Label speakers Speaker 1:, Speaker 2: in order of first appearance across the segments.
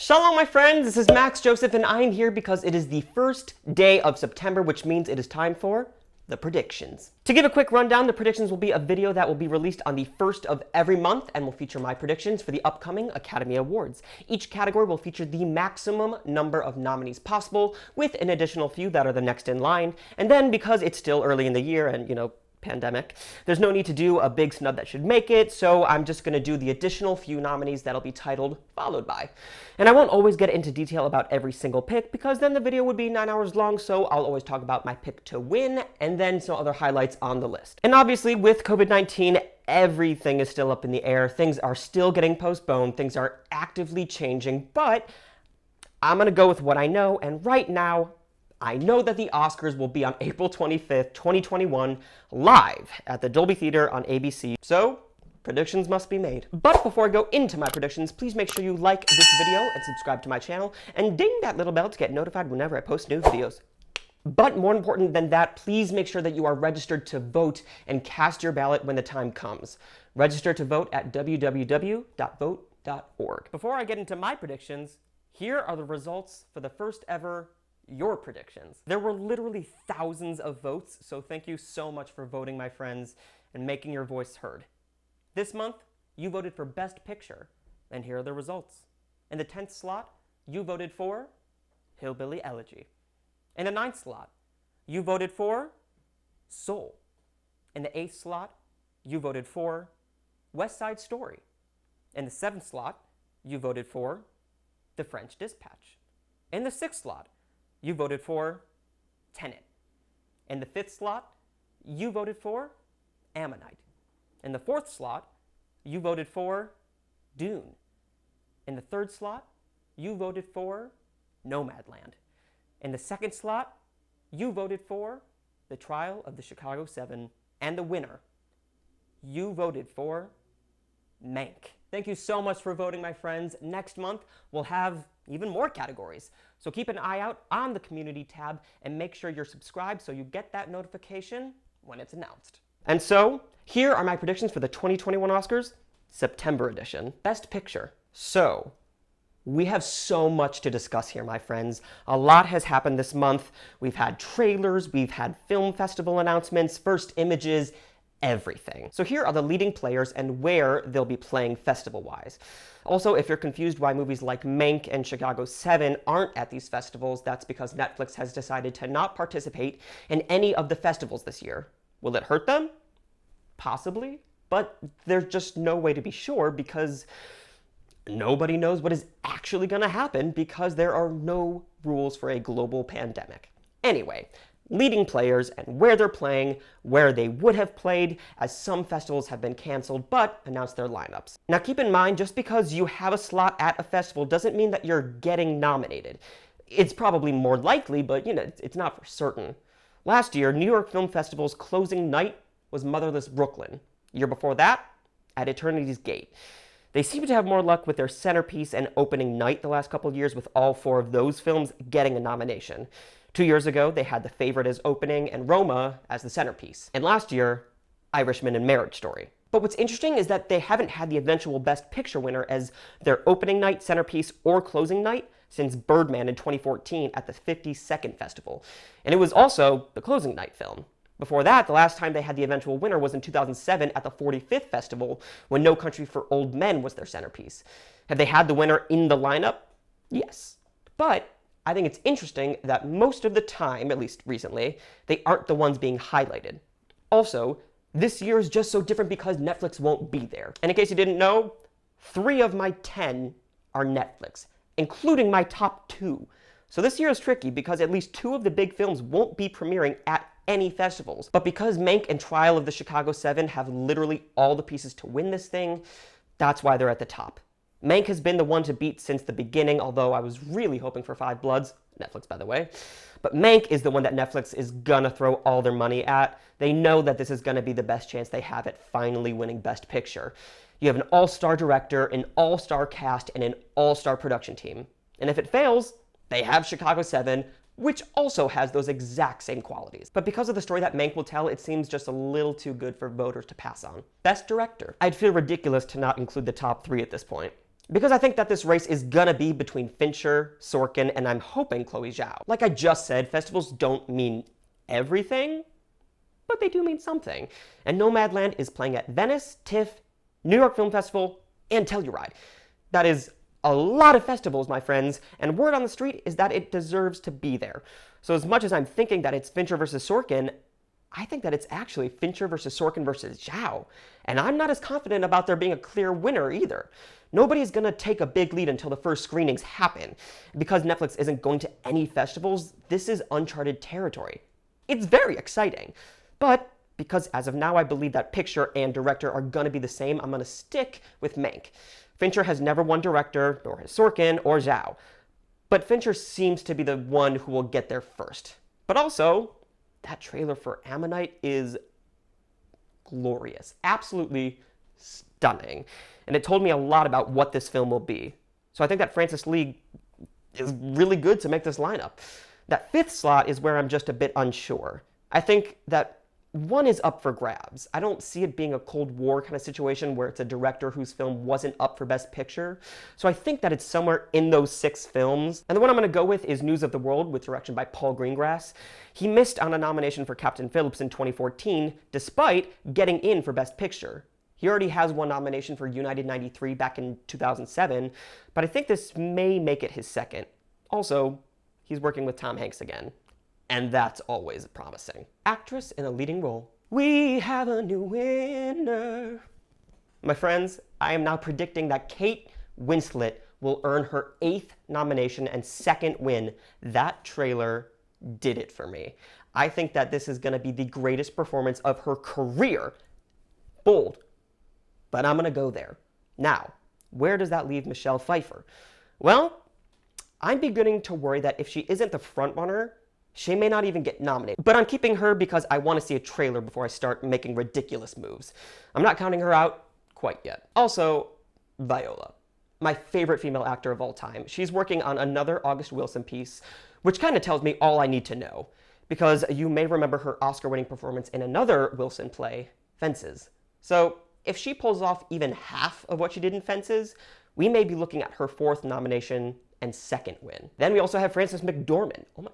Speaker 1: Shalom, my friends, this is Max Joseph, and I'm here because it is the first day of September, which means it is time for the predictions. To give a quick rundown, the predictions will be a video that will be released on the first of every month and will feature my predictions for the upcoming Academy Awards. Each category will feature the maximum number of nominees possible, with an additional few that are the next in line. And then, because it's still early in the year and, pandemic, there's no need to do a big snub that should make it, so I'm just going to do the additional few nominees that'll be titled followed by. And I won't always get into detail about every single pick, because then the video would be 9 hours long, so I'll always talk about my pick to win, and then some other highlights on the list. And obviously, with COVID-19, everything is still up in the air. Things are still getting postponed, things are actively changing, but I'm going to go with what I know, and right now, I know that the Oscars will be on April 25th, 2021, live at the Dolby Theater on ABC, so predictions must be made. But before I go into my predictions, please make sure you like this video and subscribe to my channel, and ding that little bell to get notified whenever I post new videos. But more important than that, please make sure that you are registered to vote and cast your ballot when the time comes. Register to vote at www.vote.org. Before I get into my predictions, here are the results for the first ever Your Predictions. There were literally thousands of votes, so thank you so much for voting, my friends, and making your voice heard. This month, you voted for Best Picture, and here are the results. In the 10th slot, you voted for Hillbilly Elegy. In the 9th slot, you voted for Soul. In the 8th slot, you voted for West Side Story. In the 7th slot, you voted for The French Dispatch. In the 6th slot, you voted for Tenet. In the 5th slot, you voted for Ammonite. In the 4th slot, you voted for Dune. In the 3rd slot, you voted for Nomadland. In the 2nd slot, you voted for The Trial of the Chicago 7. And the winner, you voted for Mank. Thank you so much for voting, my friends. Next month, we'll have even more categories. So keep an eye out on the community tab and make sure you're subscribed so you get that notification when it's announced. And so, here are my predictions for the 2021 Oscars, September edition. Best Picture. So, we have so much to discuss here, my friends. A lot has happened this month. We've had trailers, we've had film festival announcements, first images, everything. So here are the leading players and where they'll be playing festival-wise. Also, if you're confused why movies like Mank and Chicago 7 aren't at these festivals, that's because Netflix has decided to not participate in any of the festivals this year. Will it hurt them? Possibly, but there's just no way to be sure because nobody knows what is actually going to happen because there are no rules for a global pandemic. Anyway, leading players and where they're playing, where they would have played, as some festivals have been canceled but announced their lineups. Now keep in mind, just because you have a slot at a festival doesn't mean that you're getting nominated. It's probably more likely, but it's not for certain. Last year, New York Film Festival's closing night was Motherless Brooklyn. Year before that, at Eternity's Gate. They seem to have more luck with their centerpiece and opening night the last couple of years, with all 4 of those films getting a nomination. 2 years ago, they had The Favorite as opening and Roma as the centerpiece. And last year, Irishman and Marriage Story. But what's interesting is that they haven't had the eventual Best Picture winner as their opening night, centerpiece, or closing night since Birdman in 2014 at the 52nd Festival. And it was also the closing night film. Before that, the last time they had the eventual winner was in 2007 at the 45th Festival, when No Country for Old Men was their centerpiece. Have they had the winner in the lineup? Yes. But I think it's interesting that most of the time, at least recently, they aren't the ones being highlighted. Also, this year is just so different because Netflix won't be there. And in case you didn't know, 3 of my 10 are Netflix, including my top 2. So this year is tricky because at least 2 of the big films won't be premiering at any festivals. But because Mank and Trial of the Chicago 7 have literally all the pieces to win this thing, that's why they're at the top. Mank has been the one to beat since the beginning, although I was really hoping for Five Bloods, Netflix by the way. But Mank is the one that Netflix is gonna throw all their money at. They know that this is gonna be the best chance they have at finally winning Best Picture. You have an all-star director, an all-star cast, and an all-star production team. And if it fails, they have Chicago 7, which also has those exact same qualities. But because of the story that Mank will tell, it seems just a little too good for voters to pass on. Best Director. I'd feel ridiculous to not include the top 3 at this point. because I think that this race is gonna be between Fincher, Sorkin, and I'm hoping Chloe Zhao. Like I just said, festivals don't mean everything, but they do mean something. And Nomadland is playing at Venice, TIFF, New York Film Festival, and Telluride. That is a lot of festivals, my friends, and word on the street is that it deserves to be there. So as much as I'm thinking that it's Fincher versus Sorkin, I think that it's actually Fincher versus Sorkin versus Zhao. And I'm not as confident about there being a clear winner either. Nobody's gonna take a big lead until the first screenings happen. Because Netflix isn't going to any festivals, this is uncharted territory. It's very exciting. But because as of now I believe that picture and director are gonna be the same, I'm gonna stick with Mank. Fincher has never won director, nor has Sorkin or Zhao. But Fincher seems to be the one who will get there first. But also, that trailer for Ammonite is glorious. Absolutely stunning. And it told me a lot about what this film will be. So I think that Francis Lee is really good to make this lineup. That fifth slot is where I'm just a bit unsure. I think that one is up for grabs. I don't see it being a Cold War kind of situation where it's a director whose film wasn't up for Best Picture. So I think that it's somewhere in those 6 films. And the one I'm going to go with is News of the World, with direction by Paul Greengrass. He missed on a nomination for Captain Phillips in 2014, despite getting in for Best Picture. He already has one nomination for United 93 back in 2007, but I think this may make it his second. Also, he's working with Tom Hanks again. And that's always promising. Actress in a leading role. We have a new winner. My friends, I am now predicting that Kate Winslet will earn her 8th nomination and 2nd win. That trailer did it for me. I think that this is going to be the greatest performance of her career. Bold, but I'm going to go there. Now, where does that leave Michelle Pfeiffer? Well, I'm beginning to worry that if she isn't the frontrunner, she may not even get nominated. But I'm keeping her because I want to see a trailer before I start making ridiculous moves. I'm not counting her out quite yet. Also, Viola, my favorite female actor of all time. She's working on another August Wilson piece, which kind of tells me all I need to know. Because you may remember her Oscar-winning performance in another Wilson play, Fences. So if she pulls off even half of what she did in Fences, we may be looking at her 4th nomination and 2nd win. Then we also have Frances McDormand. Oh my.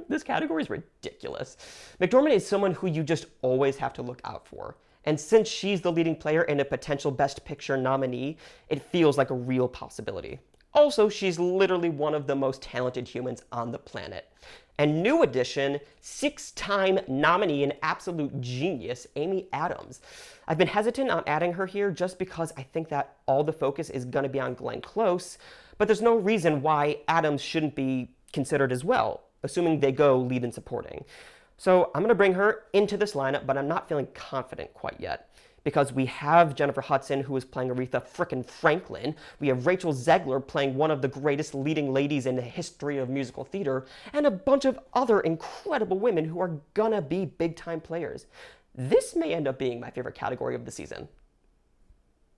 Speaker 1: This category is ridiculous. McDormand is someone who you just always have to look out for. And since she's the leading player and a potential Best Picture nominee, it feels like a real possibility. Also, she's literally one of the most talented humans on the planet. And new addition, 6-time nominee and absolute genius, Amy Adams. I've been hesitant on adding her here just because I think that all the focus is going to be on Glenn Close, but there's no reason why Adams shouldn't be considered as well, assuming they go lead in supporting. So I'm going to bring her into this lineup, but I'm not feeling confident quite yet. Because we have Jennifer Hudson, who is playing Aretha frickin' Franklin. We have Rachel Zegler playing one of the greatest leading ladies in the history of musical theater, and a bunch of other incredible women who are gonna be big-time players. This may end up being my favorite category of the season.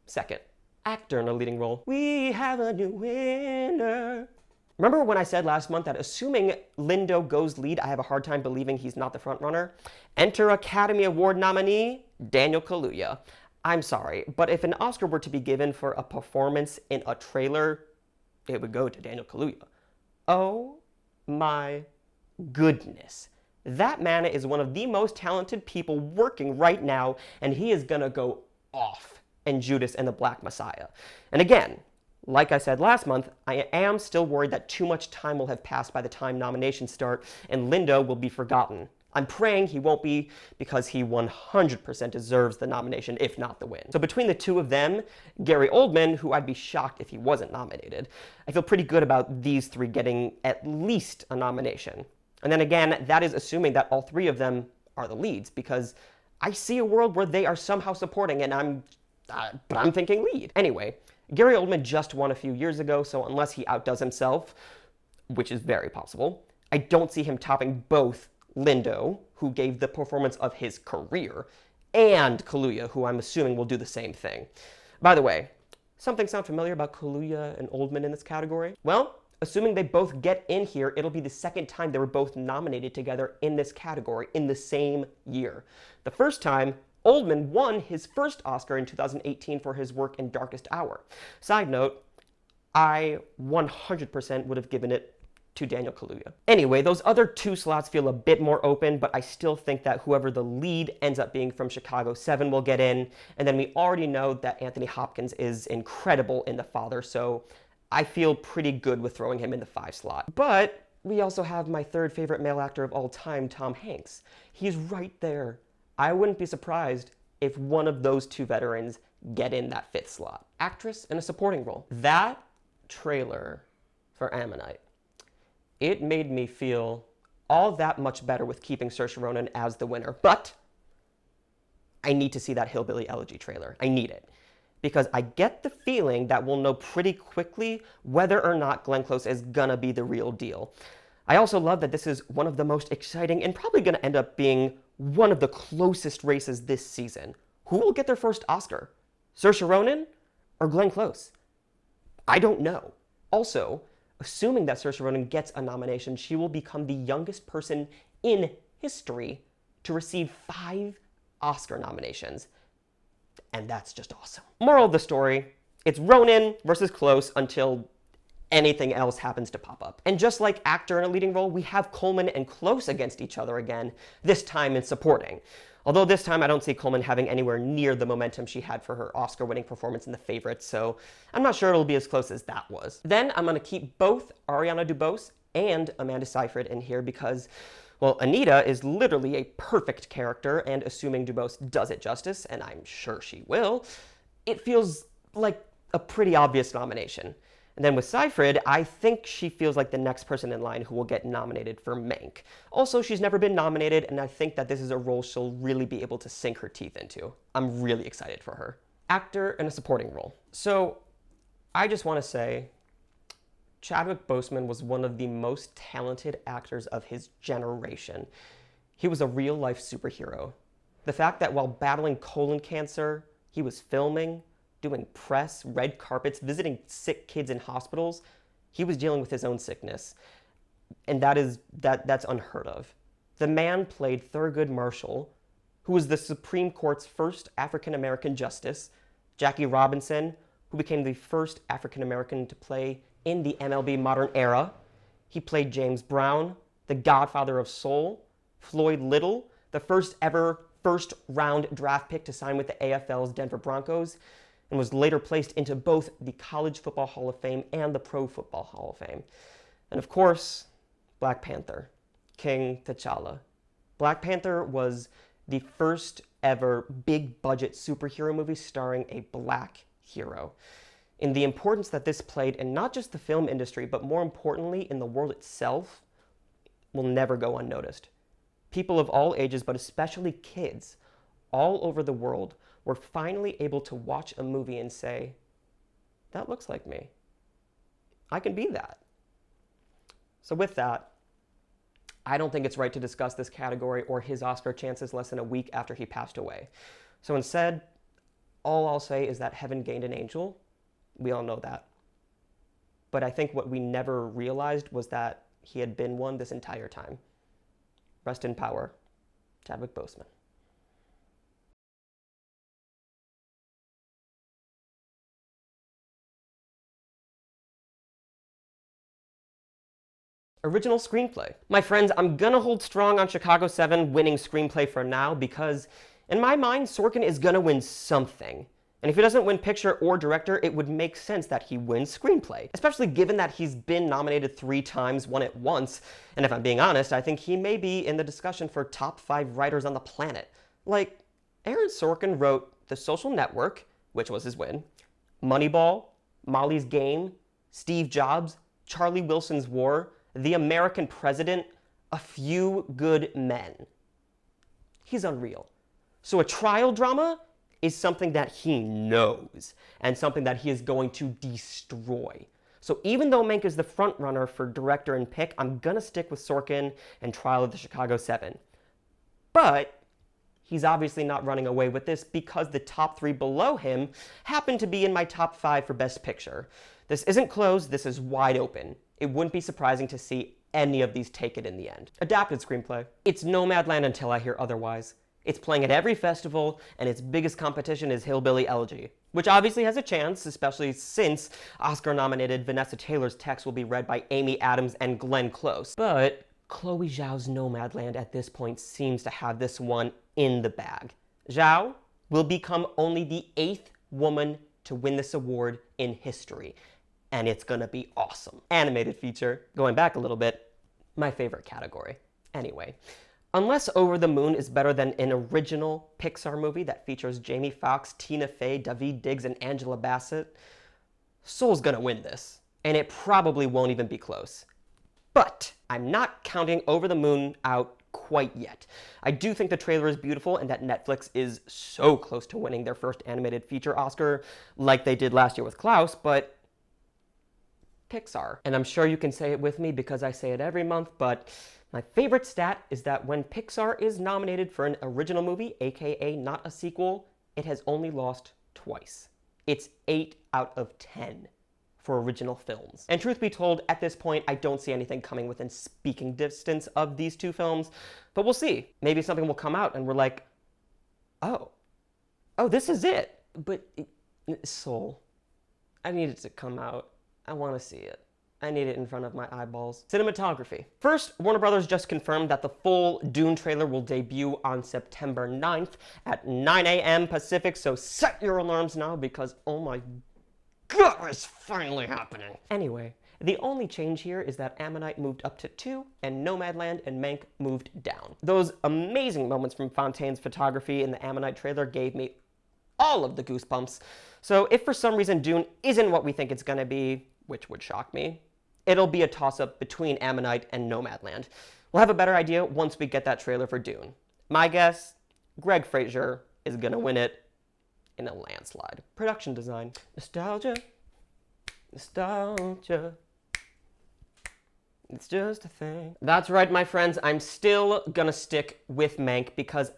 Speaker 1: Second, actor in a leading role. We have a new winner. Remember when I said last month that assuming Lindo goes lead, I have a hard time believing he's not the frontrunner? Enter Academy Award nominee, Daniel Kaluuya. I'm sorry, but if an Oscar were to be given for a performance in a trailer, it would go to Daniel Kaluuya. Oh my goodness. That man is one of the most talented people working right now, and he is gonna go off in Judas and the Black Messiah. And again, like I said last month, I am still worried that too much time will have passed by the time nominations start and Lindo will be forgotten. I'm praying he won't be, because he 100% deserves the nomination, if not the win. So between the two of them, Gary Oldman, who I'd be shocked if he wasn't nominated, I feel pretty good about these 3 getting at least a nomination. And then again, that is assuming that all 3 of them are the leads, because I see a world where they are somehow supporting, and I'm thinking lead. Anyway, Gary Oldman just won a few years ago, so unless he outdoes himself, which is very possible, I don't see him topping both Lindo, who gave the performance of his career, and Kaluuya, who I'm assuming will do the same thing. By the way, something sound familiar about Kaluuya and Oldman in this category? Well, assuming they both get in here, it'll be the 2nd time they were both nominated together in this category in the same year. The first time Oldman won his first Oscar in 2018 for his work in Darkest Hour. Side note, I 100% would have given it to Daniel Kaluuya. Anyway, those other 2 slots feel a bit more open, but I still think that whoever the lead ends up being from Chicago 7 will get in, and then we already know that Anthony Hopkins is incredible in The Father, so I feel pretty good with throwing him in the 5 slot. But we also have my 3rd favorite male actor of all time, Tom Hanks. He's right there. I wouldn't be surprised if one of those 2 veterans get in that 5th slot. Actress in a supporting role. That trailer for Ammonite, it made me feel all that much better with keeping Saoirse Ronan as the winner. But I need to see that Hillbilly Elegy trailer. I need it. Because I get the feeling that we'll know pretty quickly whether or not Glenn Close is gonna be the real deal. I also love that this is one of the most exciting and probably gonna end up being one of the closest races this season. Who will get their first Oscar? Saoirse Ronan or Glenn Close? I don't know. Also, assuming that Saoirse Ronan gets a nomination, she will become the youngest person in history to receive 5 Oscar nominations. And that's just awesome. Moral of the story, it's Ronan versus Close until anything else happens to pop up. And just like actor in a leading role, we have Coleman and Close against each other again, this time in supporting. Although this time I don't see Coleman having anywhere near the momentum she had for her Oscar-winning performance in The Favourite, so I'm not sure it'll be as close as that was. Then I'm gonna keep both Ariana DeBose and Amanda Seyfried in here because, well, Anita is literally a perfect character, and assuming DeBose does it justice, and I'm sure she will, it feels like a pretty obvious nomination. And then with Seyfried, I think she feels like the next person in line who will get nominated for Mank. Also, she's never been nominated, and I think that this is a role she'll really be able to sink her teeth into. I'm really excited for her. Actor in a supporting role. So, I just want to say, Chadwick Boseman was one of the most talented actors of his generation. He was a real-life superhero. The fact that while battling colon cancer, he was filming, doing press, red carpets, visiting sick kids in hospitals, he was dealing with his own sickness. And that's unheard of. The man played Thurgood Marshall, who was the Supreme Court's first African-American justice, Jackie Robinson, who became the first African-American to play in the MLB modern era. He played James Brown, the godfather of soul, Floyd Little, the first ever first-round draft pick to sign with the AFL's Denver Broncos, and was later placed into both the College Football Hall of Fame and the Pro Football Hall of Fame. And of course, Black Panther, King T'Challa. Black Panther was the first ever big-budget superhero movie starring a black hero. And the importance that this played in not just the film industry, but more importantly in the world itself, will never go unnoticed. People of all ages, but especially kids, all over the world, were finally able to watch a movie and say, that looks like me. I can be that. So with that, I don't think it's right to discuss this category or his Oscar chances less than a week after he passed away. So instead, all I'll say is that heaven gained an angel. We all know that. But I think what we never realized was that he had been one this entire time. Rest in power, Chadwick Boseman. Original screenplay. My friends, I'm gonna hold strong on Chicago 7 winning screenplay for now because, in my mind, Sorkin is gonna win something. And if he doesn't win picture or director, it would make sense that he wins screenplay, especially given that he's been nominated 3 times, won it once. And if I'm being honest, I think he may be in the discussion for top 5 writers on the planet. Like, Aaron Sorkin wrote The Social Network, which was his win, Moneyball, Molly's Game, Steve Jobs, Charlie Wilson's War, The American President, A Few Good Men. He's unreal. So a trial drama is something that he knows and something that he is going to destroy. So even though Mank is the front runner for director and pick, I'm gonna stick with Sorkin and Trial of the Chicago 7. But he's obviously not running away with this because the top 3 below him happen to be in my top 5 for Best Picture. This isn't closed, this is wide open. It wouldn't be surprising to see any of these take it in the end. Adapted screenplay. It's Nomadland until I hear otherwise. It's playing at every festival, and its biggest competition is Hillbilly Elegy, which obviously has a chance, especially since Oscar-nominated Vanessa Taylor's text will be read by Amy Adams and Glenn Close. But Chloe Zhao's Nomadland at this point seems to have this one in the bag. Zhao will become only the 8th woman to win this award in history, and it's gonna be awesome. Animated feature, going back a little bit, my favorite category. Anyway, unless Over the Moon is better than an original Pixar movie that features Jamie Foxx, Tina Fey, Daveed Diggs, and Angela Bassett, Soul's gonna win this, and it probably won't even be close. But I'm not counting Over the Moon out quite yet. I do think the trailer is beautiful and that Netflix is so close to winning their first animated feature Oscar like they did last year with Klaus, but Pixar. And I'm sure you can say it with me because I say it every month, but my favorite stat is that when Pixar is nominated for an original movie, aka not a sequel, it has only lost twice. It's 8 out of 10 for original films. And truth be told, at this point, I don't see anything coming within speaking distance of these two films, but we'll see. Maybe something will come out and we're like, oh, this is it. But Soul, I need it to come out. I want to see it. I need it in front of my eyeballs. Cinematography. First, Warner Brothers just confirmed that the full Dune trailer will debut on September 9th at 9 a.m. Pacific, so set your alarms now because, oh my God, it's finally happening. Anyway, the only change here is that Ammonite moved up to 2, and Nomadland and Mank moved down. Those amazing moments from Fontaine's photography in the Ammonite trailer gave me all of the goosebumps. So if for some reason Dune isn't what we think it's gonna be, which would shock me, it'll be a toss-up between Ammonite and Nomadland. We'll have a better idea once we get that trailer for Dune. My guess, Greg Fraser is gonna win it in a landslide. Production design. Nostalgia. Nostalgia. It's just a thing. That's right, my friends. I'm still gonna stick with Mank because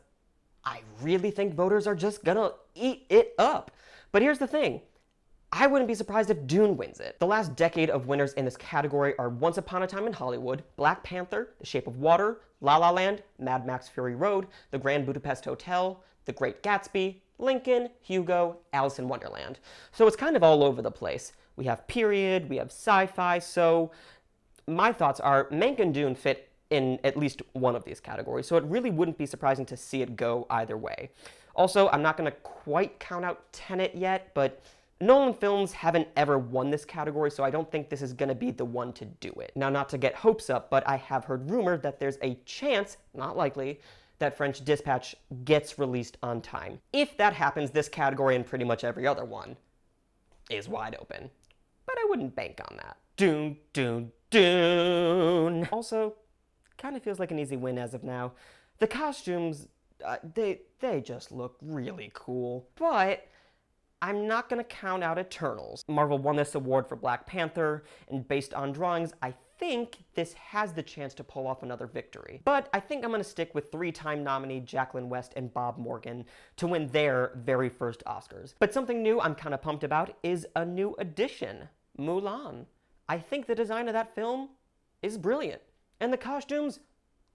Speaker 1: I really think voters are just gonna eat it up. But here's the thing. I wouldn't be surprised if Dune wins it. The last decade of winners in this category are Once Upon a Time in Hollywood, Black Panther, The Shape of Water, La La Land, Mad Max Fury Road, The Grand Budapest Hotel, The Great Gatsby, Lincoln, Hugo, Alice in Wonderland. So it's kind of all over the place. We have period, we have sci-fi, so my thoughts are Mank and Dune fit in at least one of these categories, so it really wouldn't be surprising to see it go either way. Also, I'm not going to quite count out Tenet yet, but Nolan films haven't ever won this category, so I don't think this is going to be the one to do it. Now, not to get hopes up, but I have heard rumored that there's a chance, not likely, that French Dispatch gets released on time. If that happens, this category and pretty much every other one is wide open. But I wouldn't bank on that. Dune, Dune, Dune! Also, kind of feels like an easy win as of now. The costumes, they just look really cool. But I'm not gonna count out Eternals. Marvel won this award for Black Panther, and based on drawings, I think this has the chance to pull off another victory. But I think I'm gonna stick with 3-time nominee Jacqueline West and Bob Morgan to win their very first Oscars. But something new I'm kind of pumped about is a new addition, Mulan. I think the design of that film is brilliant, and the costumes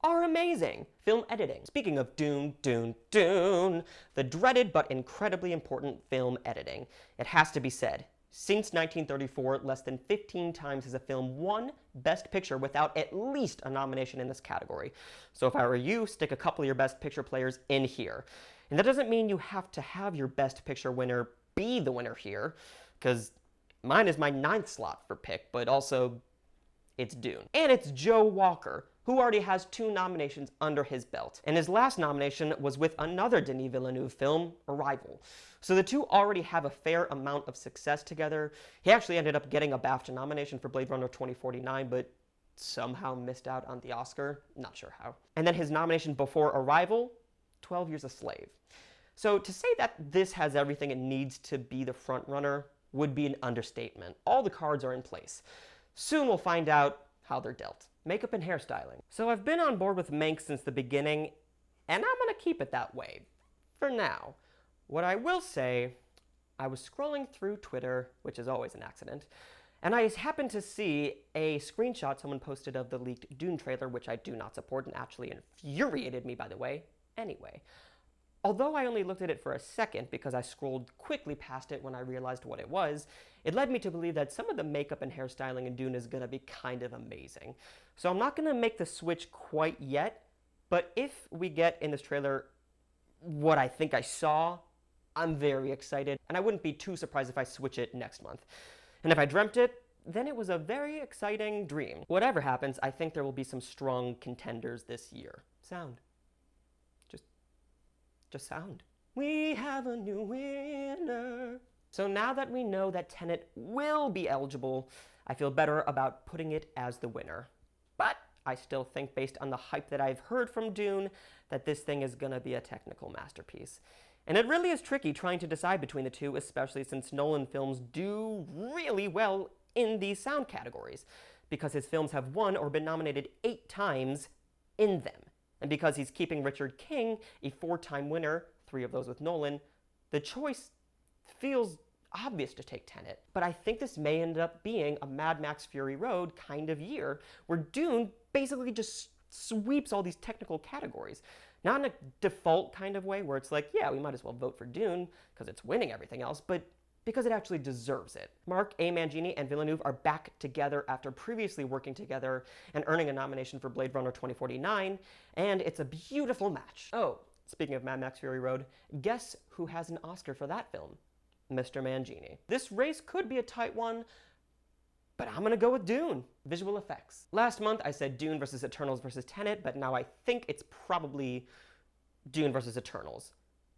Speaker 1: are amazing. Film editing. Speaking of Dune, Dune, Dune, the dreaded but incredibly important film editing. It has to be said, since 1934, less than 15 times has a film won Best Picture without at least a nomination in this category. So if I were you, stick a couple of your Best Picture players in here. And that doesn't mean you have to have your Best Picture winner be the winner here, because mine is my 9th slot for pick, but also it's Dune. And it's Joe Walker, who already has 2 nominations under his belt. And his last nomination was with another Denis Villeneuve film, Arrival. So the two already have a fair amount of success together. He actually ended up getting a BAFTA nomination for Blade Runner 2049, but somehow missed out on the Oscar. Not sure how. And then his nomination before Arrival, 12 Years a Slave. So to say that this has everything it needs to be the frontrunner would be an understatement. All the cards are in place. Soon we'll find out how they're dealt. Makeup and hairstyling. So I've been on board with Mank since the beginning, and I'm gonna keep it that way, for now. What I will say, I was scrolling through Twitter, which is always an accident, and I happened to see a screenshot someone posted of the leaked Dune trailer, which I do not support and actually infuriated me, by the way. Anyway, Although I only looked at it for a second because I scrolled quickly past it when I realized what it was, it led me to believe that some of the makeup and hairstyling in Dune is going to be kind of amazing. So I'm not going to make the switch quite yet, but if we get in this trailer what I think I saw, I'm very excited, and I wouldn't be too surprised if I switch it next month. And if I dreamt it, then it was a very exciting dream. Whatever happens, I think there will be some strong contenders this year. Sound. Just sound. We have a new winner. So now that we know that Tenet will be eligible, I feel better about putting it as the winner. But I still think, based on the hype that I've heard from Dune, that this thing is gonna be a technical masterpiece. And it really is tricky trying to decide between the two, especially since Nolan films do really well in these sound categories, because his films have won or been nominated 8 times in them. And because he's keeping Richard King, a 4-time winner, 3 of those with Nolan, the choice feels obvious to take Tenet. But I think this may end up being a Mad Max Fury Road kind of year, where Dune basically just sweeps all these technical categories. Not in a default kind of way, where it's like, yeah, we might as well vote for Dune, because it's winning everything else, but because it actually deserves it. Mark A. Mangini and Villeneuve are back together after previously working together and earning a nomination for Blade Runner 2049, and it's a beautiful match. Oh, speaking of Mad Max Fury Road, guess who has an Oscar for that film? Mr. Mangini. This race could be a tight one, but I'm gonna go with Dune. Visual effects. Last month I said Dune versus Eternals versus Tenet, but now I think it's probably Dune versus Eternals.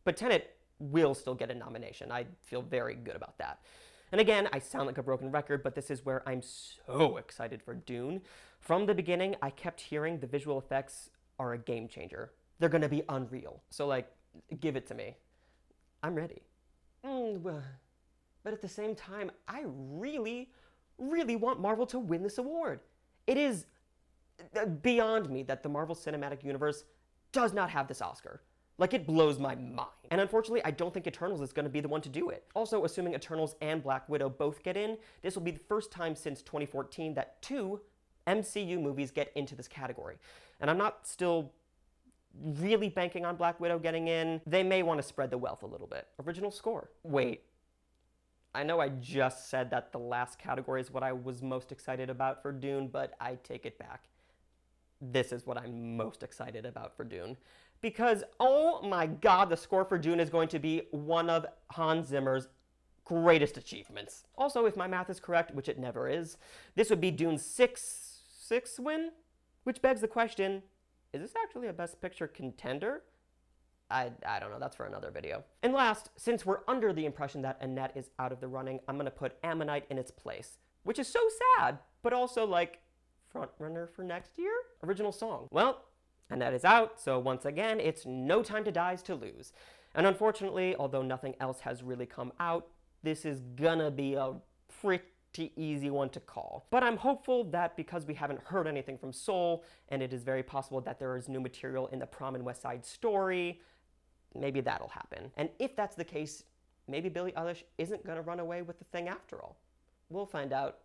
Speaker 1: But Tenet will still get a nomination. I feel very good about that. And again, I sound like a broken record, but this is where I'm so excited for Dune. From the beginning, I kept hearing the visual effects are a game changer. They're gonna be unreal. So like, give it to me. I'm ready. But at the same time, I really want Marvel to win this award. It is beyond me that the Marvel Cinematic Universe does not have this Oscar. Like, it blows my mind. And unfortunately, I don't think Eternals is going to be the one to do it. Also, assuming Eternals and Black Widow both get in, this will be the first time since 2014 that 2 MCU movies get into this category. And I'm not still really banking on Black Widow getting in. They may want to spread the wealth a little bit. Original score. Wait. I know I just said that the last category is what I was most excited about for Dune, but I take it back. This is what I'm most excited about for Dune. Because, oh my god, the score for Dune is going to be one of Hans Zimmer's greatest achievements. Also, if my math is correct, which it never is, this would be Dune's sixth win? Which begs the question, is this actually a Best Picture contender? I don't know, that's for another video. And last, since we're under the impression that Annette is out of the running, I'm gonna put Ammonite in its place. Which is so sad, but also like, front runner for next year? Original song. Well, Annette is out, so once again, it's No Time to Die's to lose. And unfortunately, although nothing else has really come out, this is gonna be a pretty easy one to call. But I'm hopeful that because we haven't heard anything from Soul, and it is very possible that there is new material in the Prom and West Side Story, maybe that'll happen. And if that's the case, maybe Billie Eilish isn't gonna run away with the thing after all. We'll find out,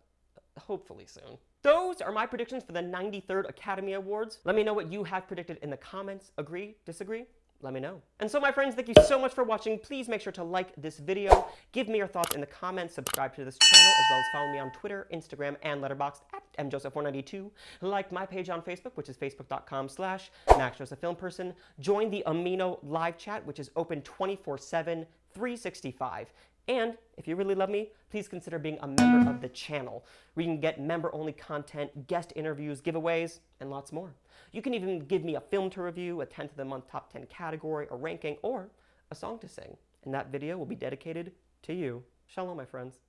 Speaker 1: hopefully soon. Those are my predictions for the 93rd Academy Awards. Let me know what you have predicted in the comments. Agree? Disagree? Let me know. And so, my friends, thank you so much for watching. Please make sure to like this video, give me your thoughts in the comments, subscribe to this channel, as well as follow me on Twitter, Instagram, and Letterboxd at mjoseph492. Like my page on Facebook, which is facebook.com/MaxJosephFilmPerson. Join the Amino live chat, which is open 24/7, 365. And if you really love me, please consider being a member of the channel, where you can get member-only content, guest interviews, giveaways, and lots more. You can even give me a film to review, a 10th of the month top 10 category, a ranking, or a song to sing. And that video will be dedicated to you. Shalom, my friends.